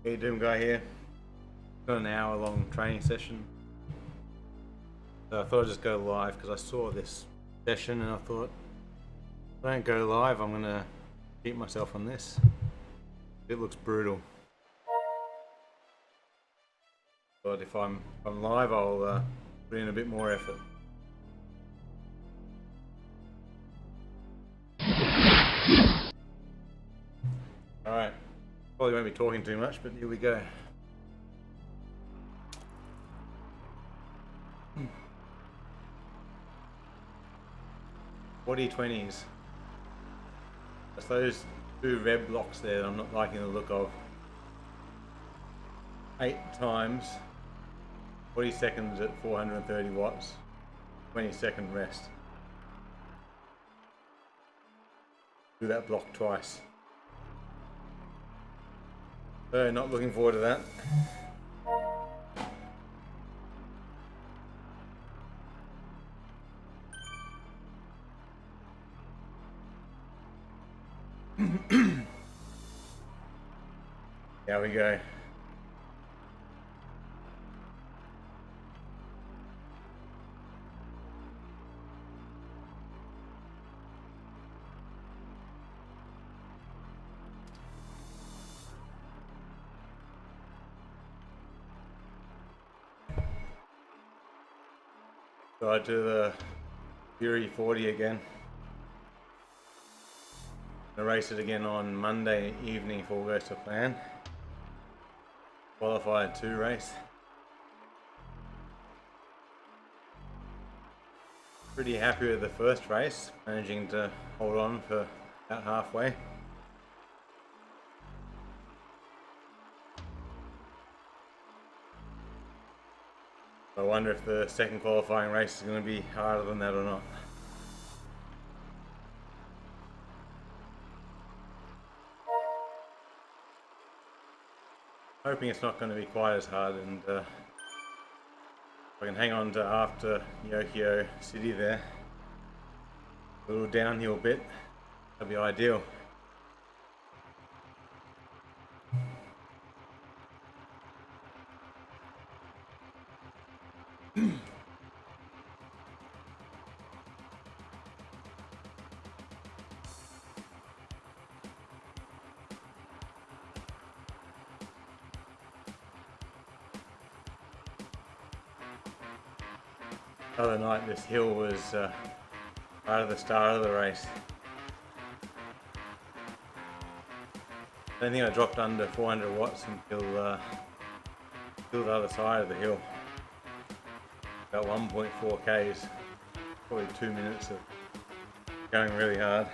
Hey, Doom Guy here. Got an hour long training session. So I thought I'd just go live because I saw this session and I thought, if I don't go live, I'm going to keep myself on this. It looks brutal. But if I'm live, I'll put in a bit more effort. Alright, probably won't be talking too much, but here we go. .20s. That's those two red blocks there that I'm not liking the look of. 8 times 40 seconds at 430 watts, 20-second rest. Do that block twice. So not looking forward to that. There we go. So I do the Fury 40 again. I race it again on Monday evening if all goes to plan. Qualified 2 race. Pretty happy with the first race, managing to hold on for about halfway. I wonder if the second qualifying race is going to be harder than that or not. Hoping it's not going to be quite as hard, and if I can hang on to after Yokio City there, a little downhill bit, that'd be ideal. The other night this hill was right at the start of the race. I don't think I dropped under 400 watts until the other side of the hill. About 1.4 k's, probably 2 minutes of going really hard.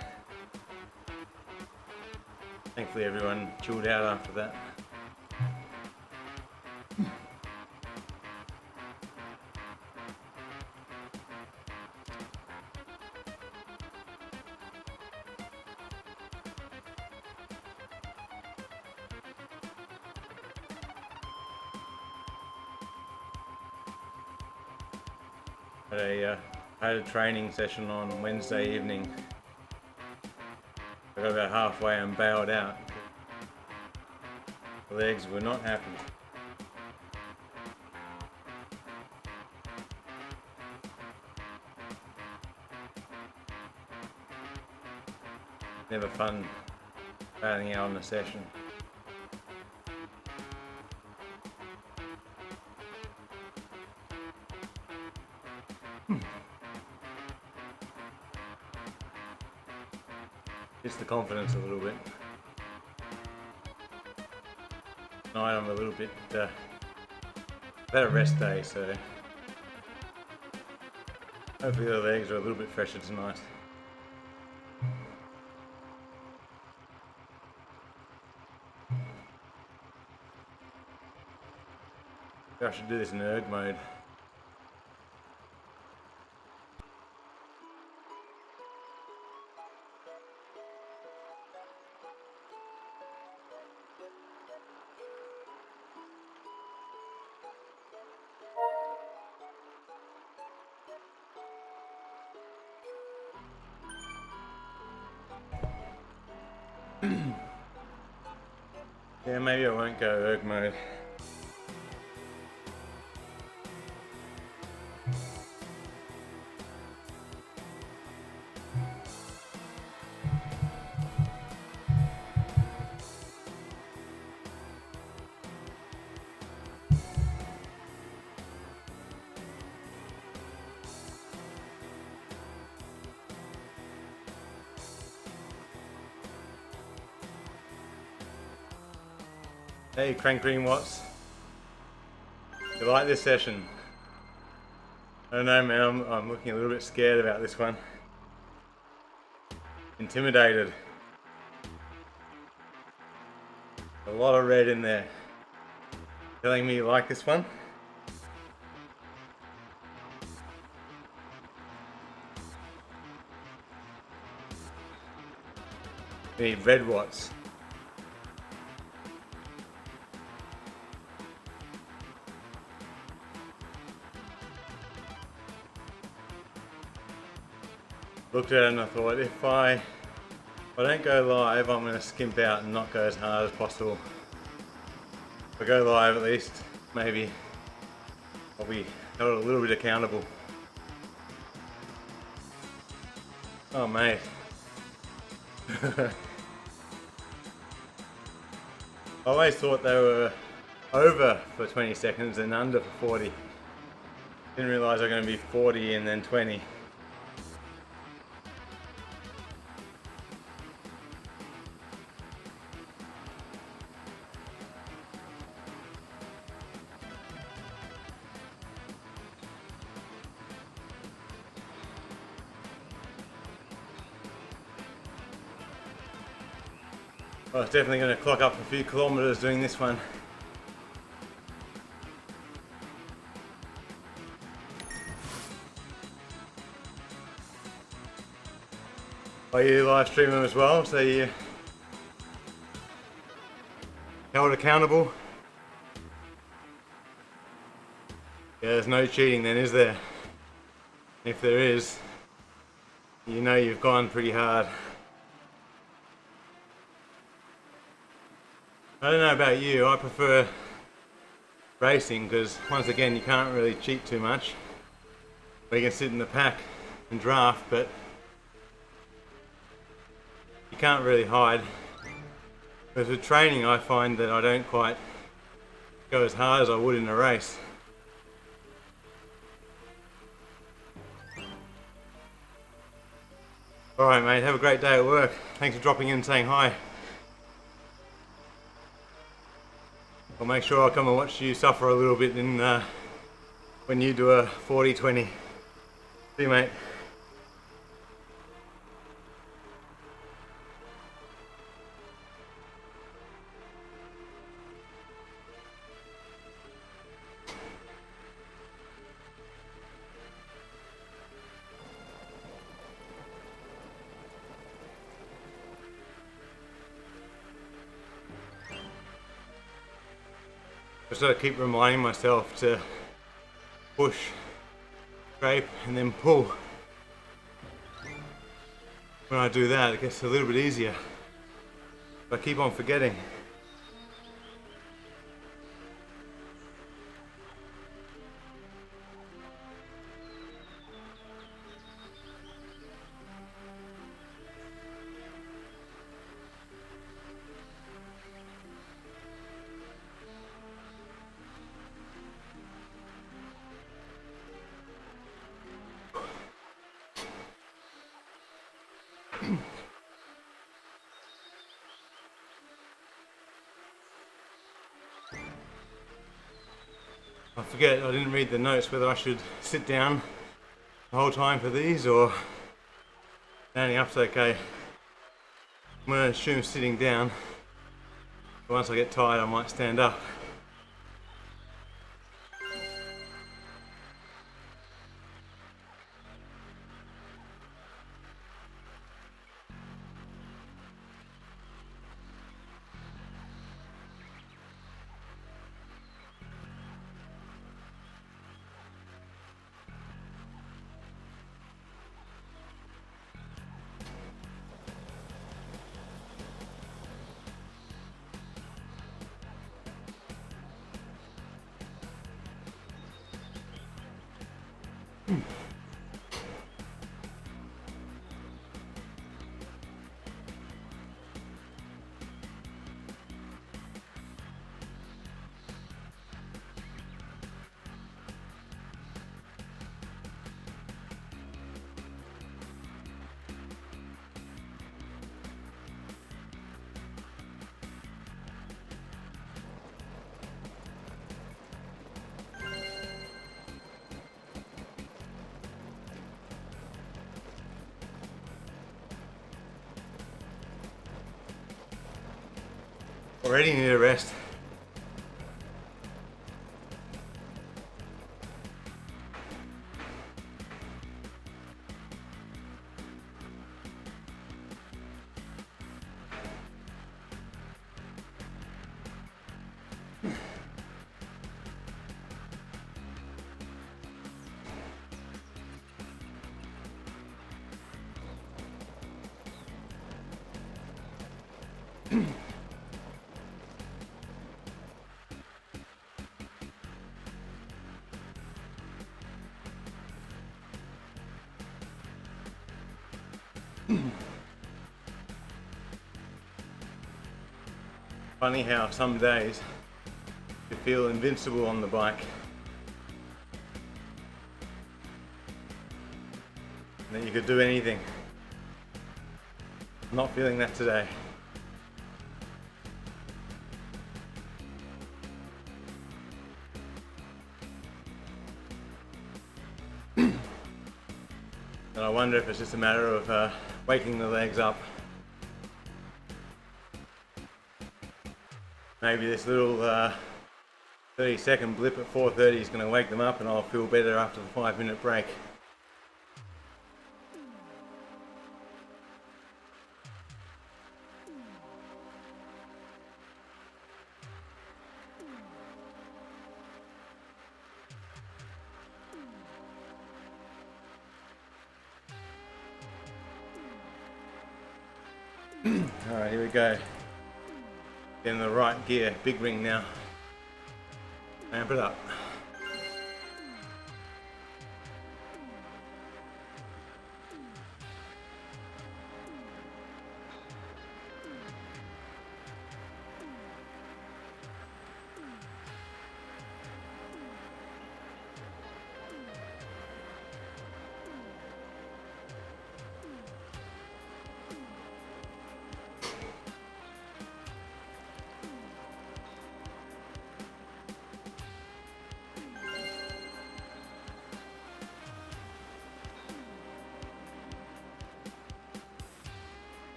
Thankfully everyone chilled out after that. I had a training session on Wednesday evening. I got about halfway and bailed out. The legs were not happy. Never fun bailing out on a session. Just the confidence a little bit. Tonight I'm a little bit had a rest day, so hopefully the legs are a little bit fresher tonight. I should do this in erg mode. Yeah, maybe I won't go erg mode. Hey, Crank Green Watts. You like this session? I don't know, man. I'm looking a little bit scared about this one. Intimidated. A lot of red in there. Telling me you like this one? We need red watts. Looked at it and I thought, if I don't go live, I'm going to skimp out and not go as hard as possible. If I go live, at least maybe I'll be held a little bit accountable. Oh mate. I always thought they were over for 20 seconds and under for 40. Didn't realise they were going to be 40 and then 20. I was definitely going to clock up a few kilometres doing this one. Are you live streaming as well, so you held accountable? Yeah, there's no cheating then, is there? If there is, you know you've gone pretty hard. I don't know about you, I prefer racing because once again you can't really cheat too much. You can sit in the pack and draft, but you can't really hide. Because with training I find that I don't quite go as hard as I would in a race. Alright mate, have a great day at work. Thanks for dropping in and saying hi. I'll make sure I'll come and watch you suffer a little bit in when you do a 40-20. See you mate. Just gotta keep reminding myself to push, scrape and then pull. When I do that it gets a little bit easier. But I keep on forgetting. I forget, I didn't read the notes whether I should sit down the whole time for these or standing up's okay. I'm going to assume sitting down, but once I get tired I might stand up. Already need a rest. Funny how some days you feel invincible on the bike, and that you could do anything. I'm not feeling that today. And I wonder if it's just a matter of waking the legs up. Maybe this little 30-second blip at 4:30 is going to wake them up, and I'll feel better after the 5-minute break. Alright, here we go. In the right gear, big ring now. Amp it up.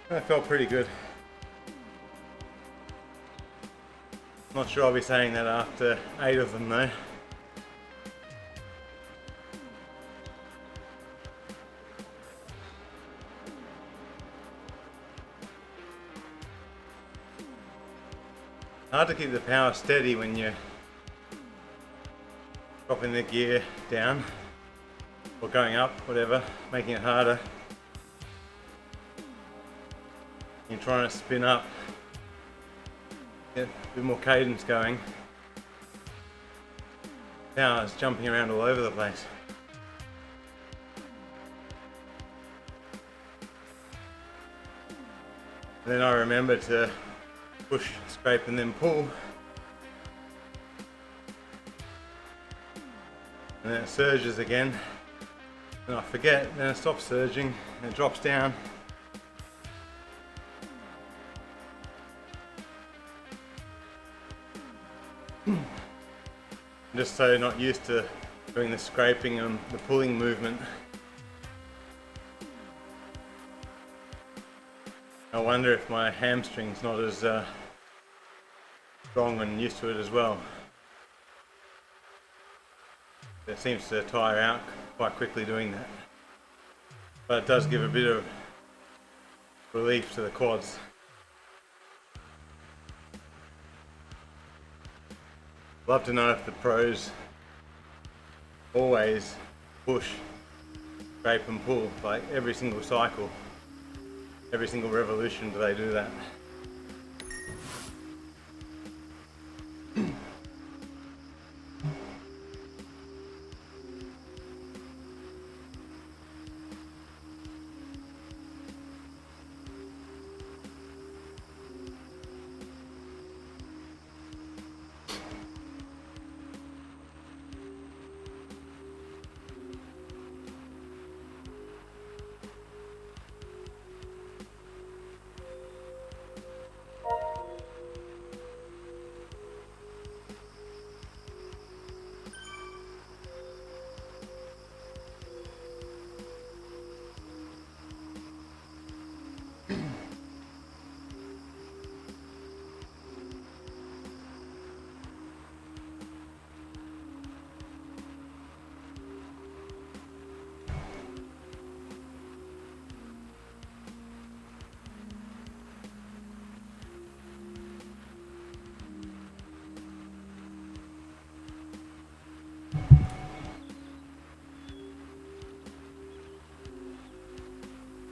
That felt pretty good. Not sure I'll be saying that after 8 of them though. Hard to keep the power steady when you're dropping the gear down or going up, whatever, making it harder. You're trying to spin up, get a bit more cadence going. Power's jumping around all over the place. And then I remember to push, scrape and then pull. And then it surges again. And I forget, then it stops surging and it drops down. I'm just so not used to doing the scraping and the pulling movement. I wonder if my hamstring's not as strong and used to it as well. It seems to tire out quite quickly doing that. But it does give a bit of relief to the quads. Love to know if the pros always push, scrape and pull, like every single cycle, every single revolution do they do that.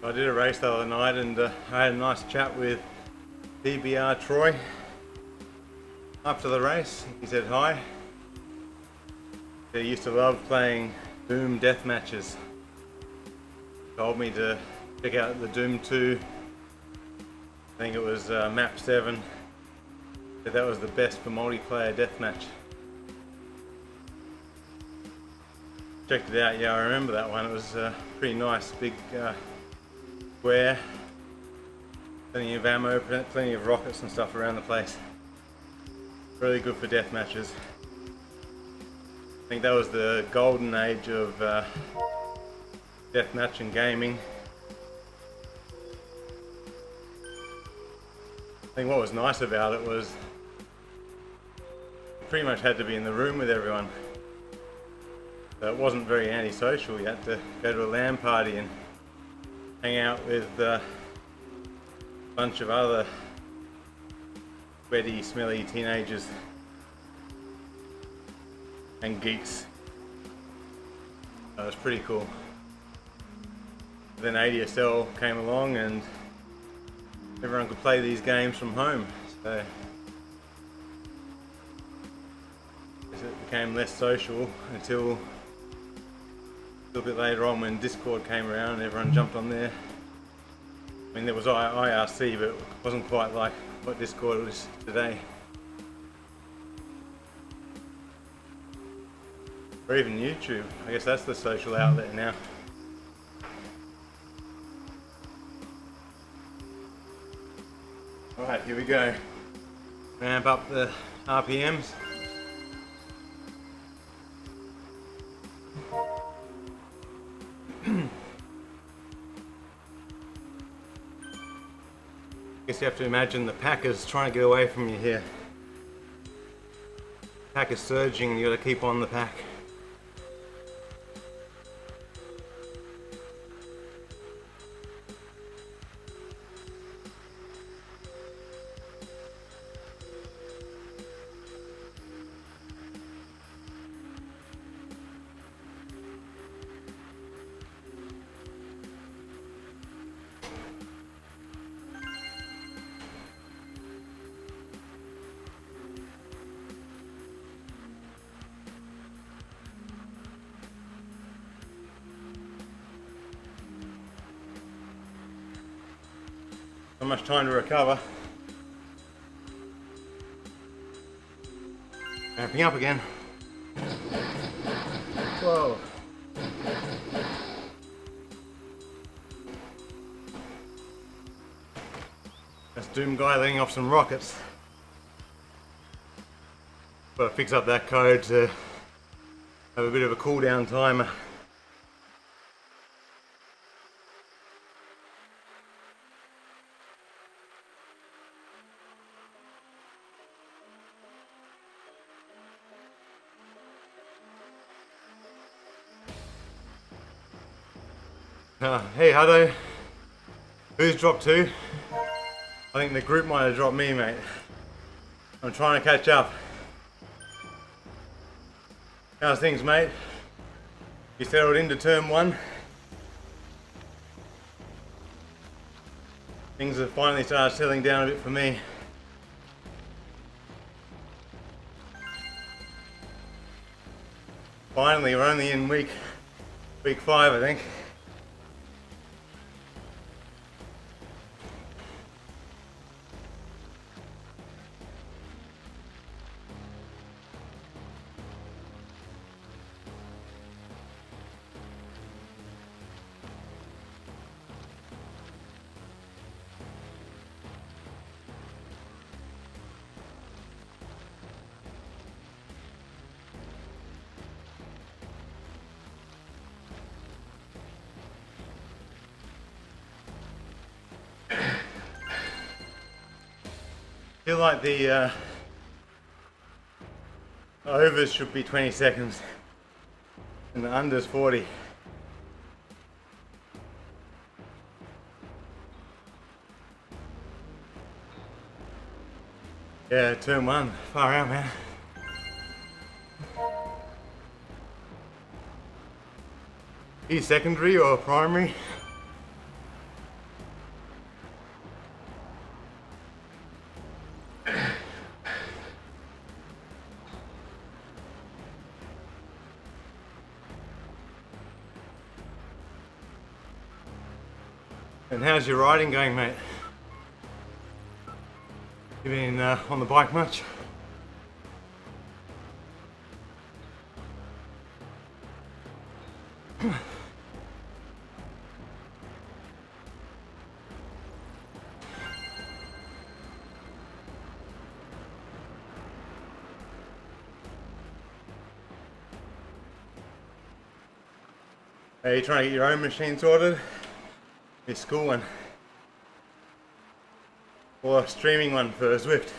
I did a race the other night and I had a nice chat with PBR Troy after the race. He said hi. He used to love playing Doom death matches. Told me to check out the Doom 2. I think it was map 7. Said that was the best for multiplayer deathmatch. Checked it out, yeah, I remember that one. It was pretty nice, big square, plenty of ammo, plenty of rockets and stuff around the place. Really good for death matches. I think that was the golden age of deathmatch and gaming. I think what was nice about it was you pretty much had to be in the room with everyone. So it wasn't very antisocial. You had to go to a LAN party and hang out with a bunch of other sweaty, smelly teenagers and geeks. That was pretty cool. Then ADSL came along and everyone could play these games from home. So it became less social until a little bit later on when Discord came around and everyone jumped on there. I mean, there was IRC, but it wasn't quite like what Discord is today. Or even YouTube. I guess that's the social outlet now. Alright, here we go. Ramp up the RPMs. Guess you have to imagine the pack is trying to get away from you here. Pack is surging, you gotta keep on the pack. Not much time to recover. Ramping up again. Whoa. That's Doom guy letting off some rockets. Gotta fix up that code to have a bit of a cooldown timer. Hey Huddo, who's dropped 2? I think the group might have dropped me, mate. I'm trying to catch up. How's things, mate? You settled into term 1? Things have finally started settling down a bit for me. Finally, we're only in week 5, I think. I feel like the overs should be 20 seconds and the unders 40. Yeah, turn 1, far out, man. He's secondary or primary? And how's your riding going, mate? You been on the bike much? Are you trying to get your own machine sorted? Your school one? Or a streaming one for Zwift?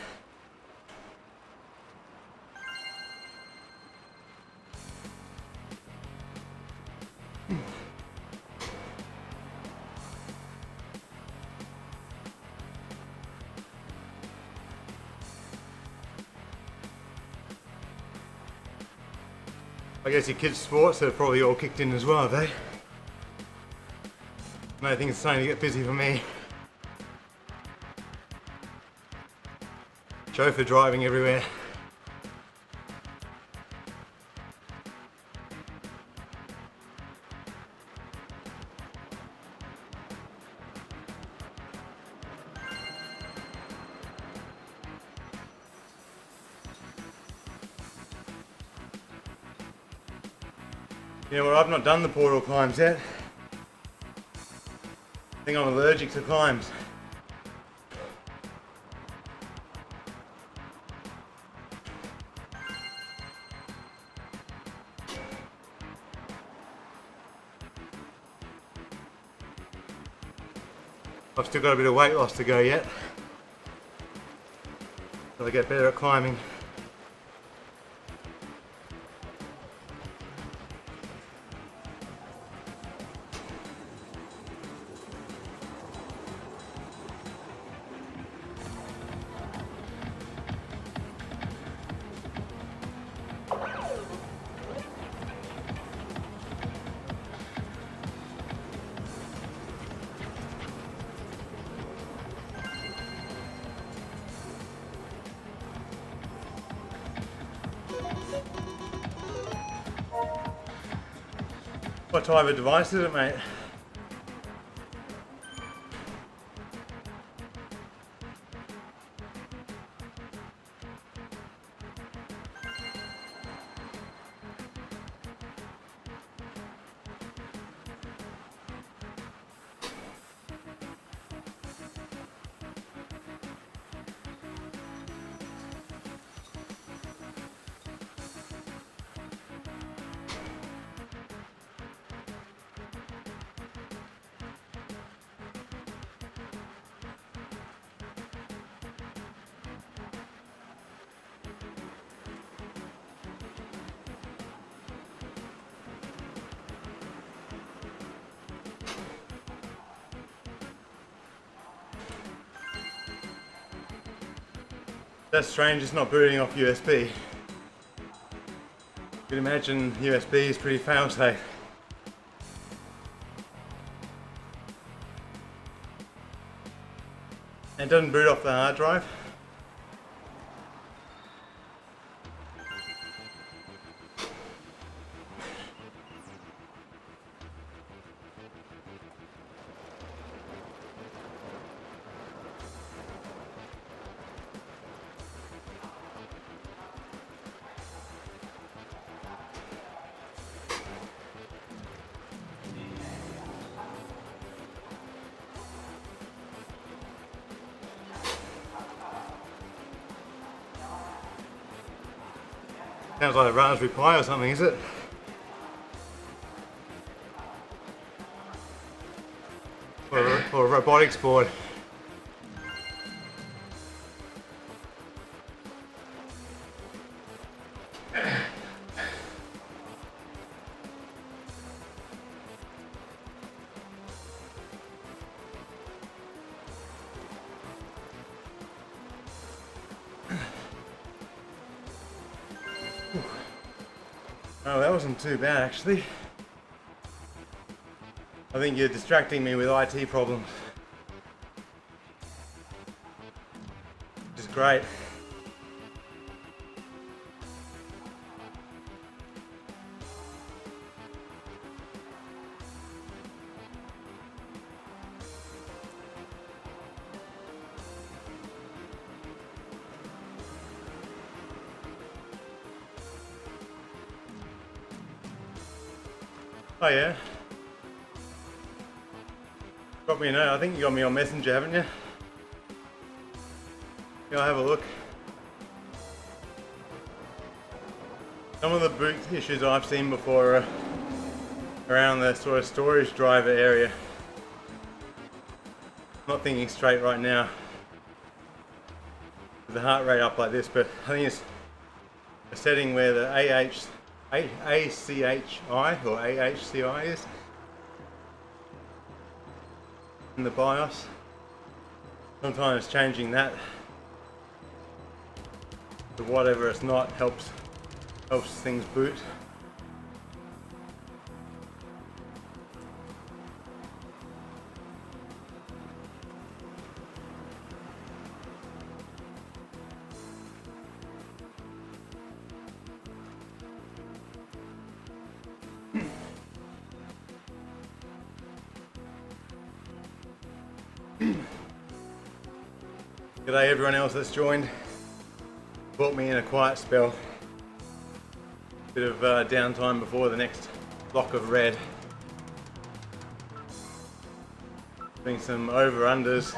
I guess your kids' sports are probably all kicked in as well, have they? I think it's starting to get busy for me. Chauffeur driving everywhere. Yeah, well, I've not done the portal climbs yet. I think I'm allergic to climbs. I've still got a bit of weight loss to go yet. Till I get better at climbing. What type of device is it, mate? That's strange, it's not booting off USB. You can imagine USB is pretty fail-safe. And it doesn't boot off the hard drive. Sounds like a Raspberry Pi or something, is it? Or a robotics board. Oh, that wasn't too bad actually. I think you're distracting me with IT problems. Which is great. Oh yeah. Got me a note. I think you got me on Messenger, haven't you? Yeah, I'll have a look. Some of the boot issues I've seen before are around the sort of storage driver area. I'm not thinking straight right now with the heart rate up like this, but I think it's a setting where the ACHI or AHCI is in the BIOS. Sometimes changing that to whatever it's not helps things boot. G'day everyone else that's joined. Brought me in a quiet spell. Bit of downtime before the next block of red. Doing some over-unders.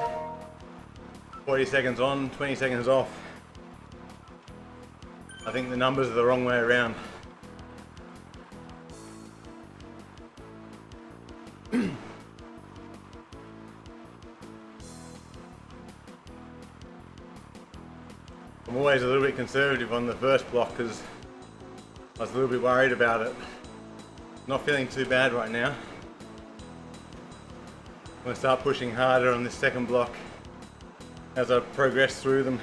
40 seconds on, 20 seconds off. I think the numbers are the wrong way around. I'm always a little bit conservative on the first block because I was a little bit worried about it. Not feeling too bad right now. I'm going to start pushing harder on this second block as I progress through them.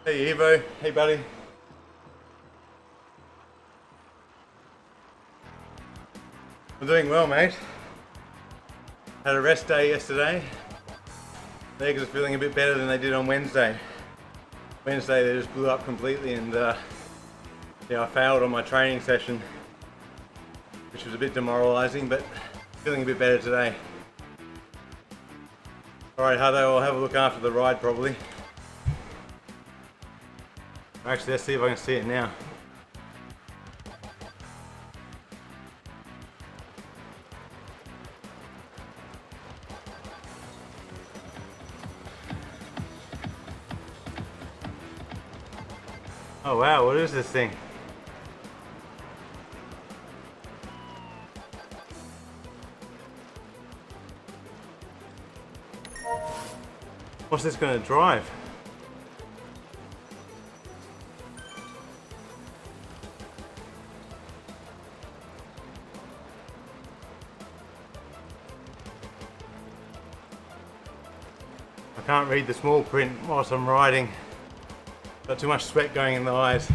Hey Evo, hey buddy. I'm doing well, mate. Had a rest day yesterday. Legs are feeling a bit better than they did on Wednesday. Wednesday they just blew up completely, and yeah, I failed on my training session, which was a bit demoralising, but feeling a bit better today. Alright Hutto, I'll have a look after the ride probably. Actually, let's see if I can see it now. Oh wow, what is this thing? What's this going to drive? I can't read the small print whilst I'm riding. Got too much sweat going in the eyes.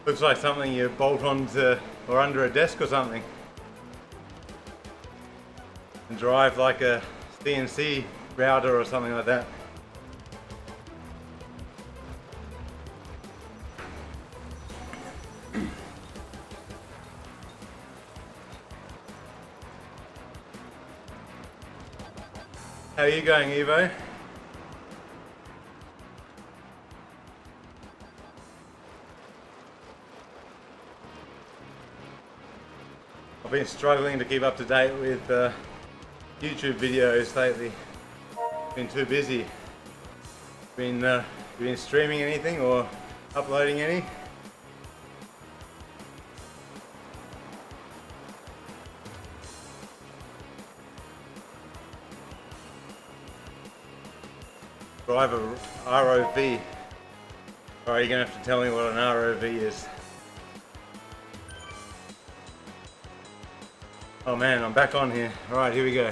Looks like something you bolt onto or under a desk or something. And drive like a CNC router or something like that. How are you going, Evo? I've been struggling to keep up to date with YouTube videos lately. Been too busy. You been streaming anything or uploading any? Drive a ROV. Alright, you're gonna have to tell me what an ROV is. Oh man, I'm back on here. Alright, here we go.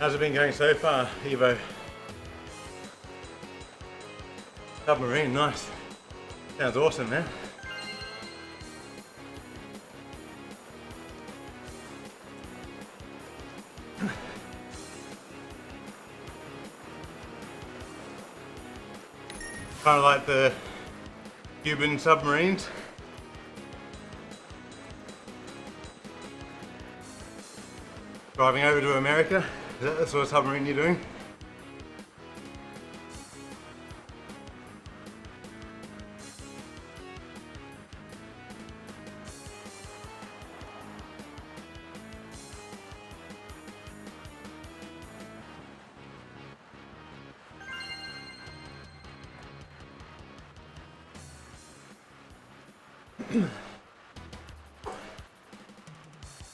How's it been going so far, Evo? Submarine, nice. Sounds awesome, man. Kind of like the Cuban submarines. Driving over to America, is that the sort of submarine you're doing?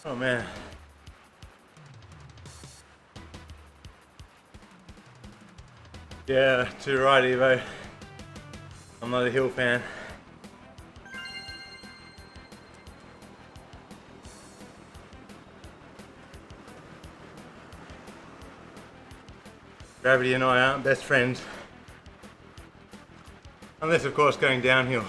Oh man. Yeah, too right, Evo. I'm not a hill fan. Gravity and I aren't best friends. Unless, of course, going downhill.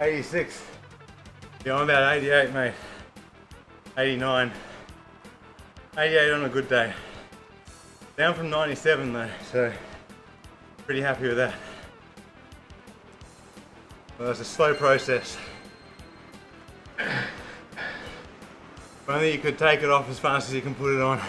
'86. Yeah, I'm about 88, mate. 89. 88 on a good day. Down from 97 though, so pretty happy with that. Well, it's a slow process. If only you could take it off as fast as you can put it on.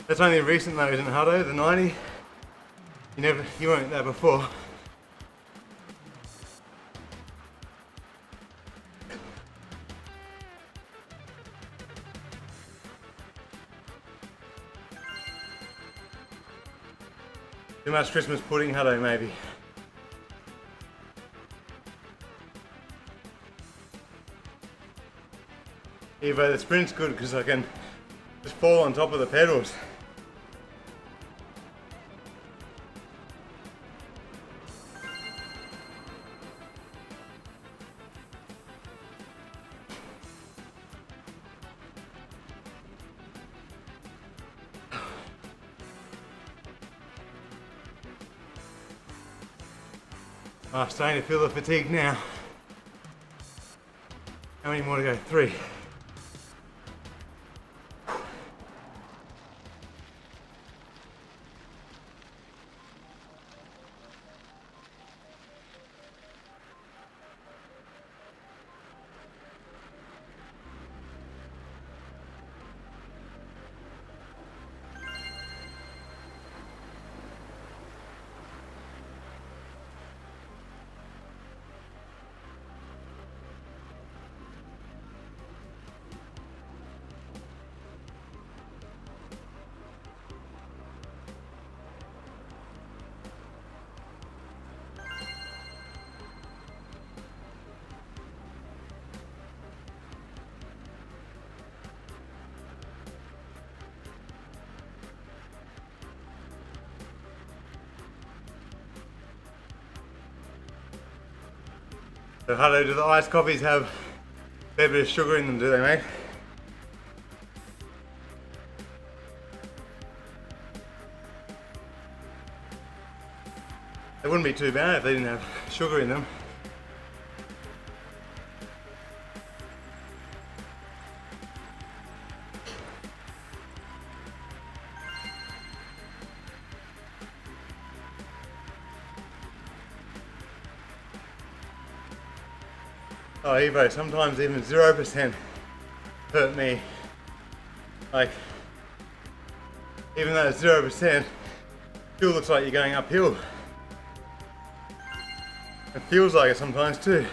That's only a recent though, isn't it, Hutto? The 90? You weren't there before. Too much Christmas pudding, Hutto, maybe. Evo, the sprint's good because I can just fall on top of the pedals. I'm starting to feel the fatigue now. How many more to go? 3. So Hutto, do the iced coffees have a fair bit of sugar in them, do they, mate? They wouldn't be too bad if they didn't have sugar in them. Oh, Evo, sometimes even 0% hurt me Like, even though it's 0%, still looks like you're going uphill. It feels like it sometimes too.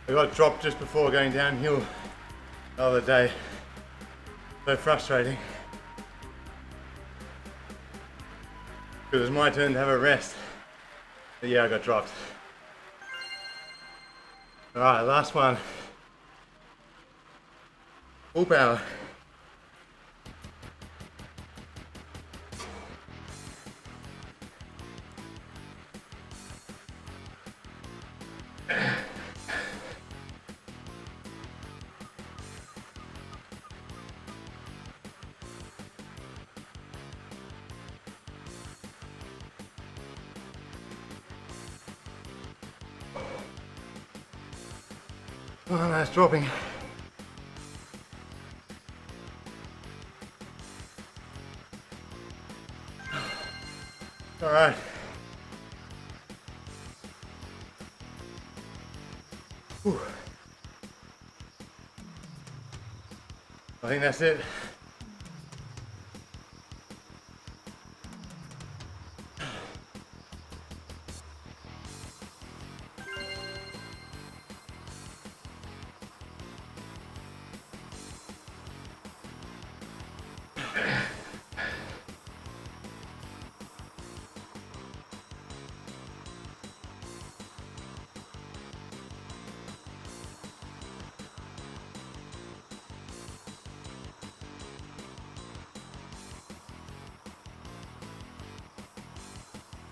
I got dropped just before going downhill the other day. So frustrating. It was my turn to have a rest. But yeah, I got dropped. Alright, last one. Full power. Oh no, it's dropping. All right. Whew. I think that's it.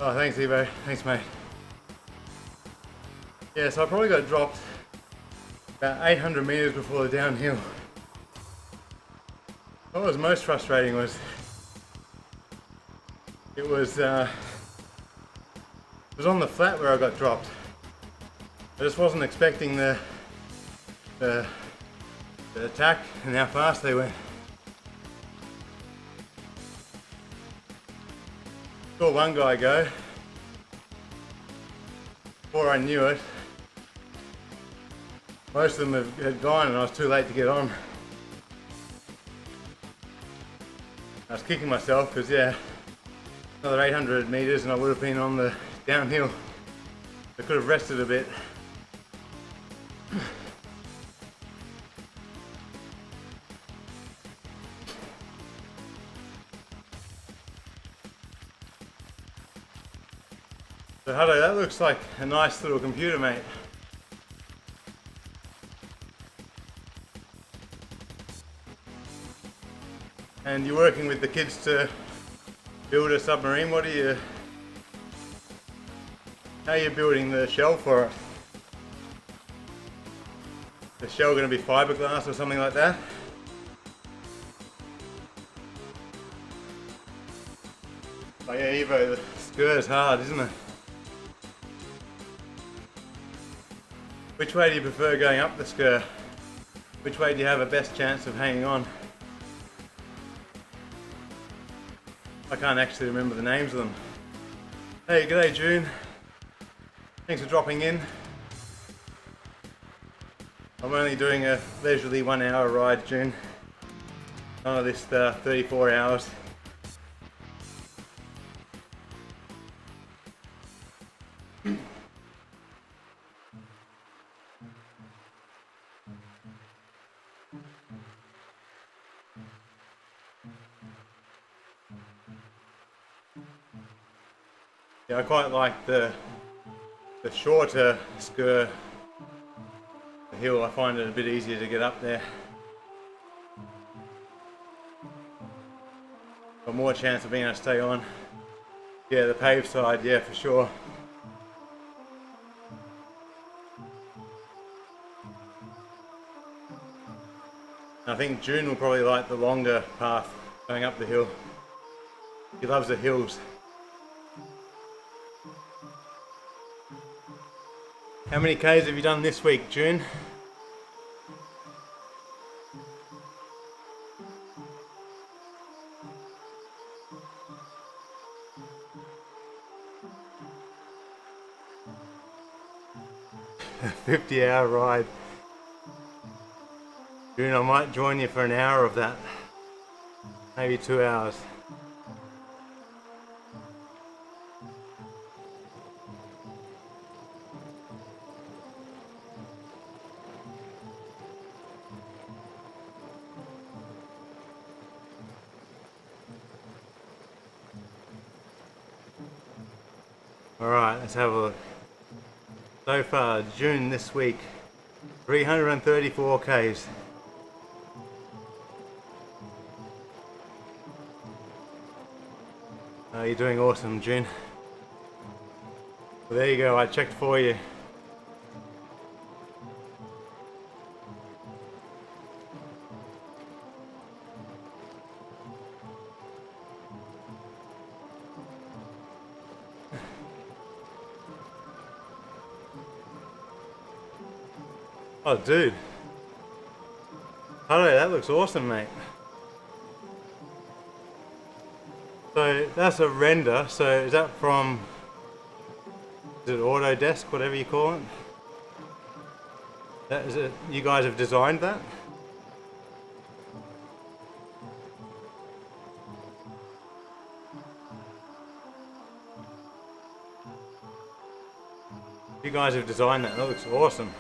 Oh, thanks, Evo. Thanks, mate. Yeah, so I probably got dropped about 800 meters before the downhill. What was most frustrating was it was on the flat where I got dropped. I just wasn't expecting the attack and how fast they went. Saw one guy go. Before I knew it, most of them had gone and I was too late to get on. I was kicking myself because, yeah, another 800 meters and I would have been on the downhill. I could have rested a bit. So hello, that looks like a nice little computer, mate. And you're working with the kids to build a submarine. How are you building the shell for it? The shell going to be fiberglass or something like that? Oh yeah, Evo, the skirt is hard, isn't it? Which way do you prefer going up the skirt? Which way do you have a best chance of hanging on? I can't actually remember the names of them. Hey, g'day June. Thanks for dropping in. I'm only doing a leisurely 1 hour ride, June. None of this 34 hours. Yeah, I quite like the shorter skirt. The hill, I find it a bit easier to get up there. got more chance of being able to stay on. Yeah, the paved side, yeah, for sure. I think June will probably like the longer path going up the hill. He loves the hills. How many Ks have you done this week, June? A 50-hour ride. June, I might join you for an hour of that. Maybe 2 hours. Alright, let's have a look. So far, June this week, 334 Ks. You're doing awesome, June. Well, there you go, I checked for you. Oh, dude. Hello, that looks awesome, mate. So that's a render. So is that from, is it Autodesk, whatever you call it? That is it. You guys have designed that? You guys have designed that. That looks awesome.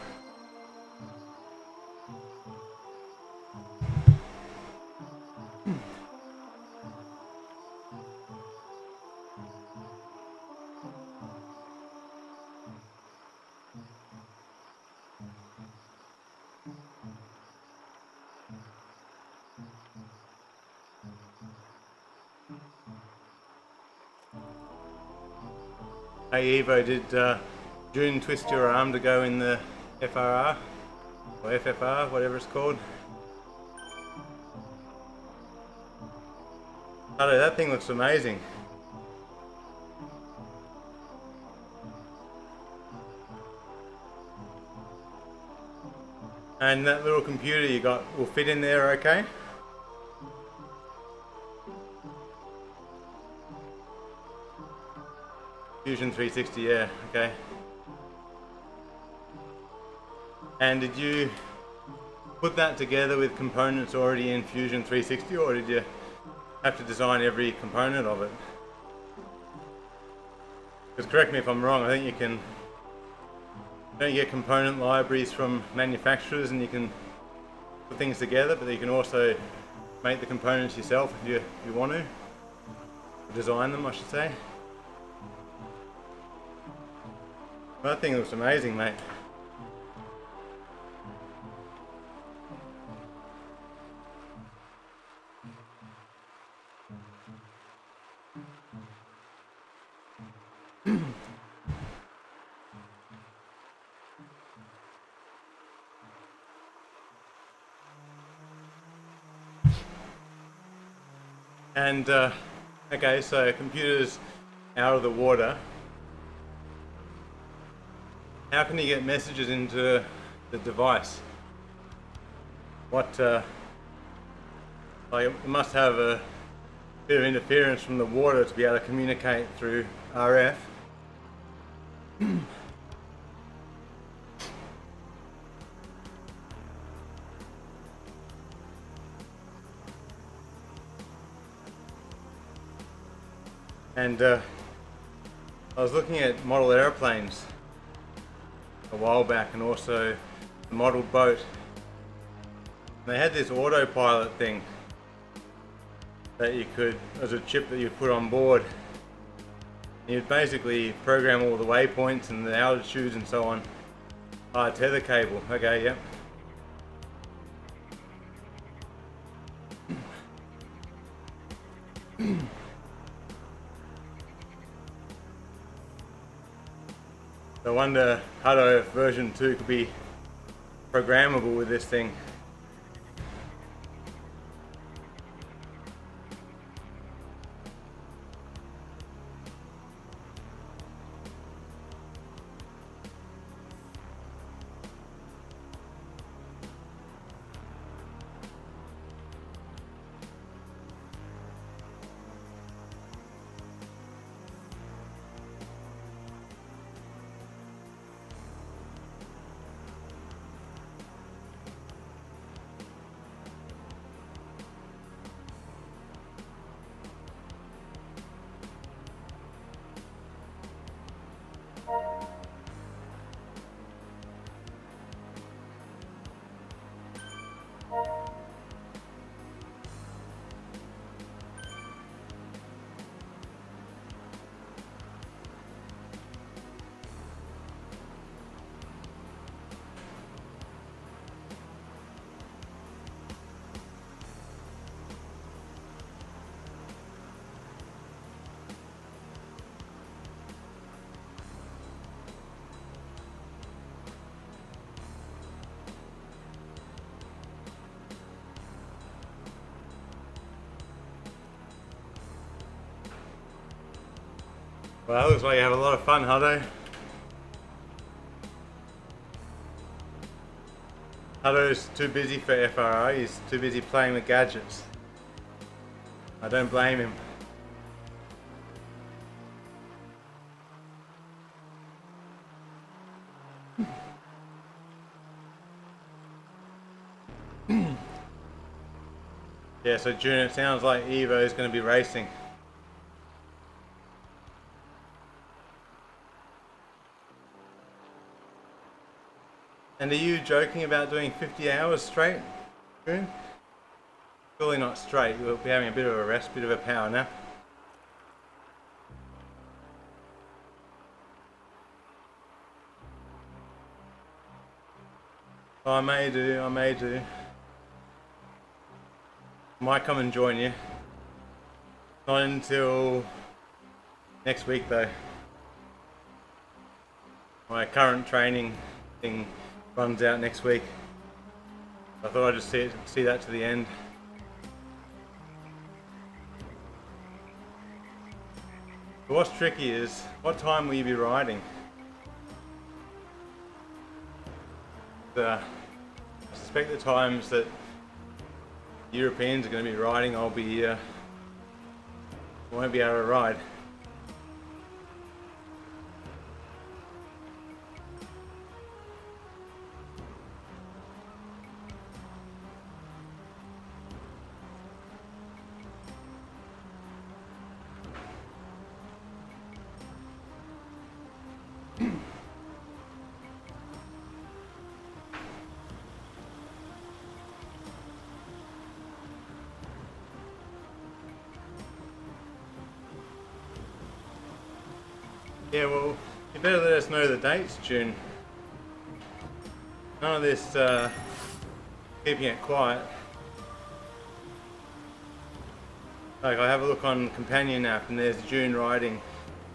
Hey Evo, did June twist your arm to go in the FRR? Or FFR, whatever it's called? Hello, that thing looks amazing. And that little computer you got will fit in there okay? Fusion 360, yeah, okay. And did you put that together with components already in Fusion 360, or did you have to design every component of it? Because correct me if I'm wrong, I think you can, don't you get component libraries from manufacturers and you can put things together, but you can also make the components yourself if you want to. Design them, I should say. That thing looks amazing, mate. And okay, so computer's out of the water. How can you get messages into the device? What, like it must have a bit of interference from the water to be able to communicate through RF. And I was looking at model airplanes a while back, and also the model boat. They had this autopilot thing that you could, as a chip that you put on board. You'd basically program all the waypoints and the altitudes and so on by a tether cable. Okay, yep. I wonder how version 2 could be programmable with this thing. Well, that looks like you have a lot of fun, Hutto. Hutto's too busy for FRI, he's too busy playing with gadgets. I don't blame him. Yeah, so June, it sounds like Evo is going to be racing. And are you joking about doing 50 hours straight, June? Surely not straight, you'll be having a bit of a rest, bit of a power nap. I may do. Might come and join you. Not until next week though. My current training thing runs out next week. I thought I'd just see that to the end. But what's tricky is, what time will you be riding? I suspect the times that Europeans are going to be riding, won't be able to ride. Yeah, well, you better let us know the dates, June. None of this keeping it quiet. Like, I have a look on Companion app and there's June riding,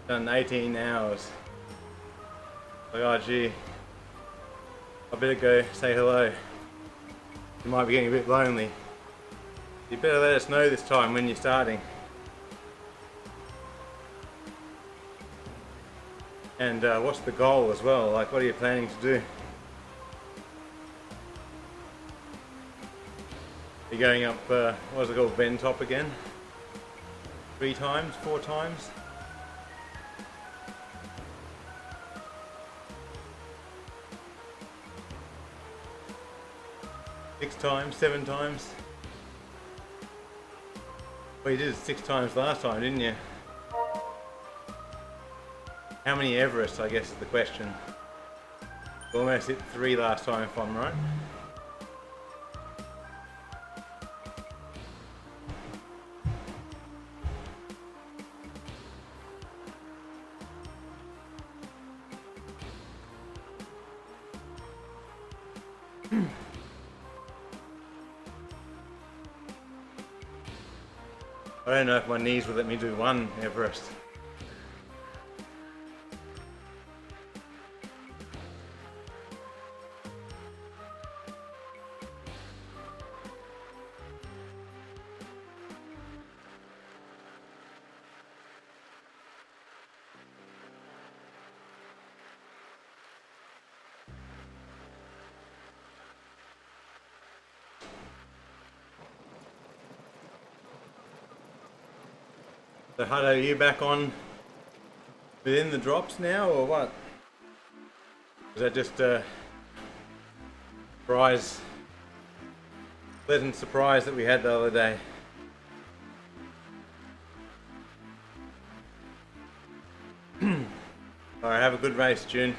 done 18 hours. Like, oh gee, I better go say hello. You might be getting a bit lonely. You better let us know this time when you're starting. And what's the goal as well? Like, what are you planning to do? You're going up, what's it called, Bend Top again? 3 times, 4 times? Six times, 7 times? Well, you did it 6 times last time, didn't you? How many Everests, I guess, is the question. You almost hit 3 last time, if I'm right. I don't know if my knees will let me do one Everest. So Hutto, are you back on within the drops now, or what? Was that just a pleasant surprise that we had the other day? Alright, have a good race, June.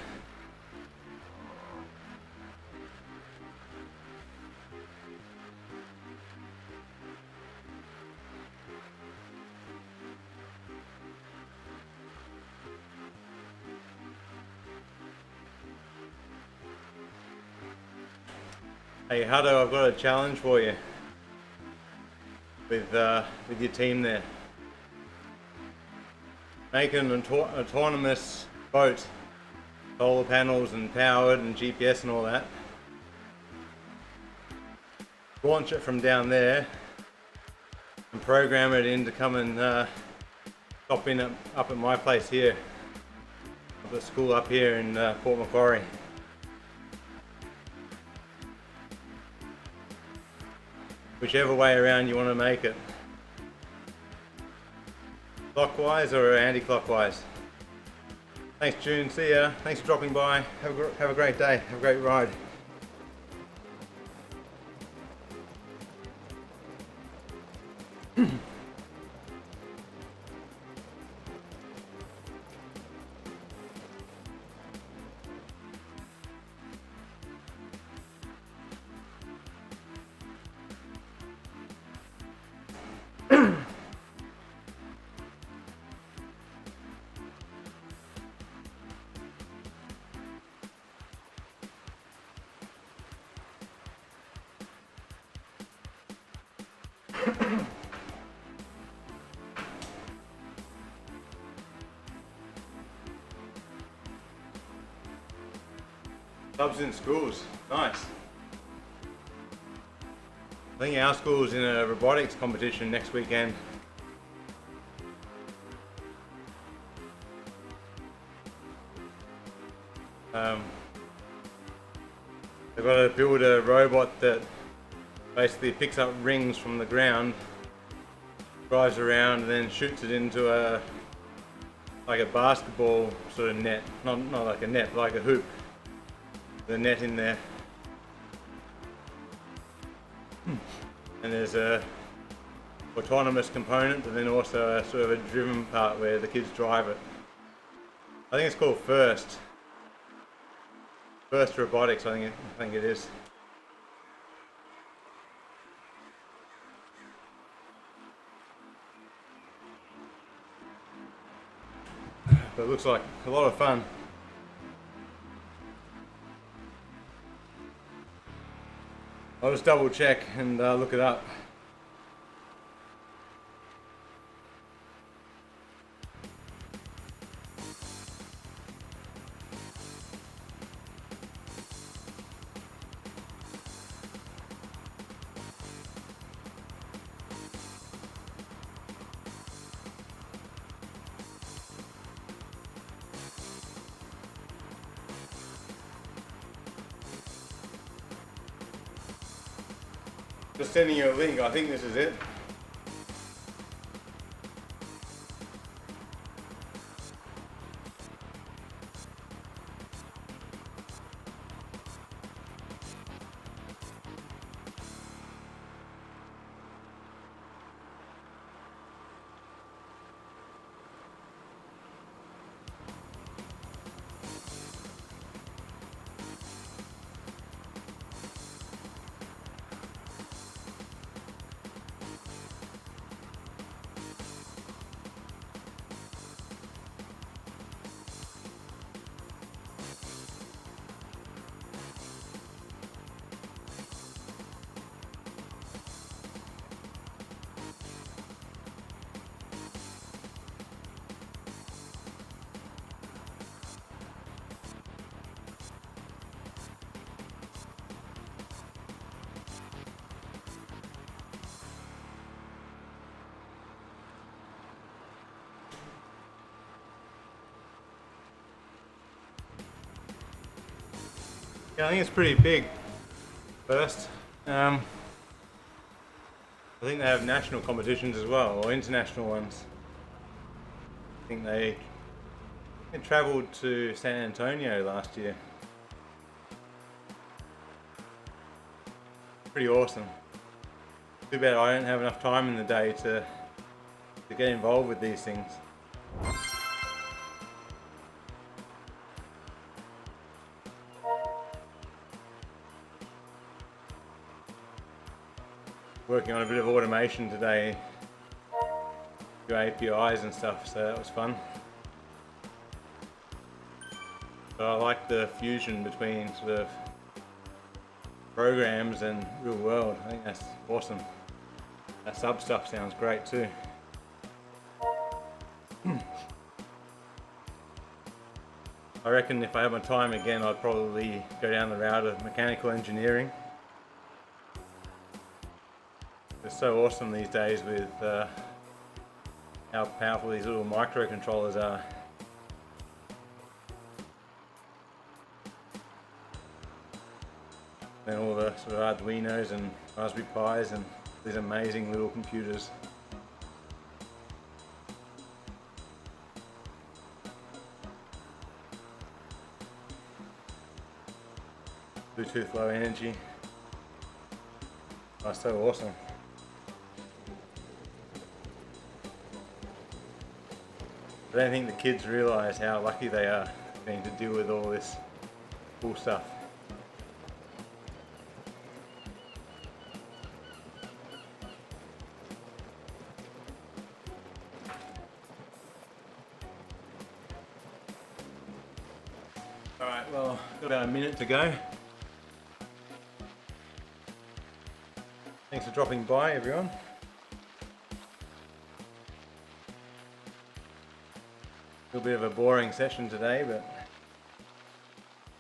Hey Hutto, I've got a challenge for you with your team there. Make an autonomous boat, solar panels and powered and GPS and all that. Launch it from down there and program it in to come and stop in up at my place here, up at school up here in Port Macquarie. Whichever way around you want to make it. Clockwise or anti-clockwise. Thanks June, see ya. Thanks for dropping by. Have a great day, have a great ride. Clubs in schools, nice. I think our school's in a robotics competition next weekend. They've got to build a robot that basically picks up rings from the ground, drives around and then shoots it into like a basketball sort of net, not like a net, but like a hoop. The net in there, and there's a autonomous component, but then also a sort of a driven part where the kids drive it. I think it's called First Robotics. I think it is. But it looks like a lot of fun. I'll just double check and look it up. Just sending you a link. I think this is it. Yeah, I think it's pretty big. First, I think they have national competitions as well, or international ones. I think they travelled to San Antonio last year. Pretty awesome. Too bad I don't have enough time in the day to get involved with these things. Working on a bit of automation today, through APIs and stuff, so that was fun. But I like the fusion between sort of programs and real world. I think that's awesome. That sub stuff sounds great too. I reckon if I had my time again, I'd probably go down the route of mechanical engineering. It's so awesome these days with how powerful these little microcontrollers are. And all the sort of Arduinos and Raspberry Pis and these amazing little computers. Bluetooth low energy. Oh, so awesome. I don't think the kids realise how lucky they are being to deal with all this cool stuff. Alright, well, got about a minute to go. Thanks for dropping by, everyone. A little bit of a boring session today, but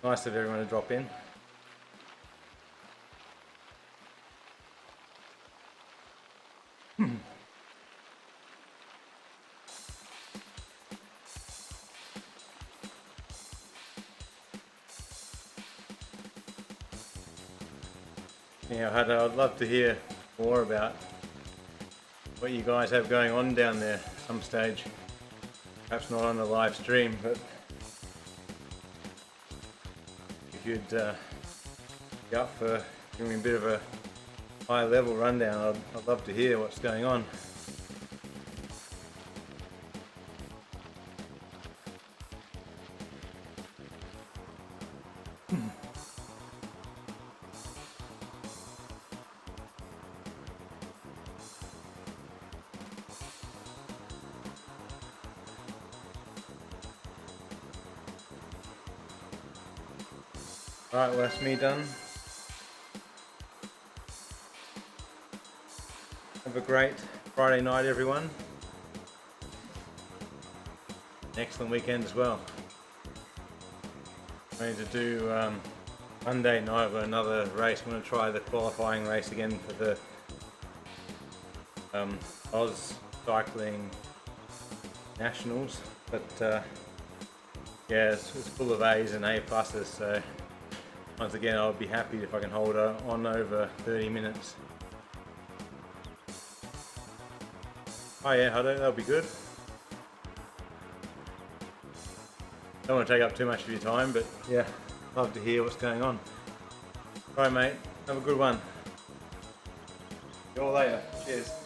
nice of everyone to drop in. Yeah, I'd love to hear more about what you guys have going on down there at some stage. Perhaps not on the live stream, but if you'd be up for giving me a bit of a high level rundown, I'd love to hear what's going on. Alright, well that's me done. Have a great Friday night, everyone. An excellent weekend as well. I'm going to do Monday night of another race. I'm going to try the qualifying race again for the Oz Cycling Nationals, but yeah, it's full of A's and A pluses, so once again I'll be happy if I can hold on over 30 minutes. Oh yeah, that'll be good. Don't want to take up too much of your time, but yeah, love to hear what's going on. Alright mate, have a good one. See you all later. Cheers.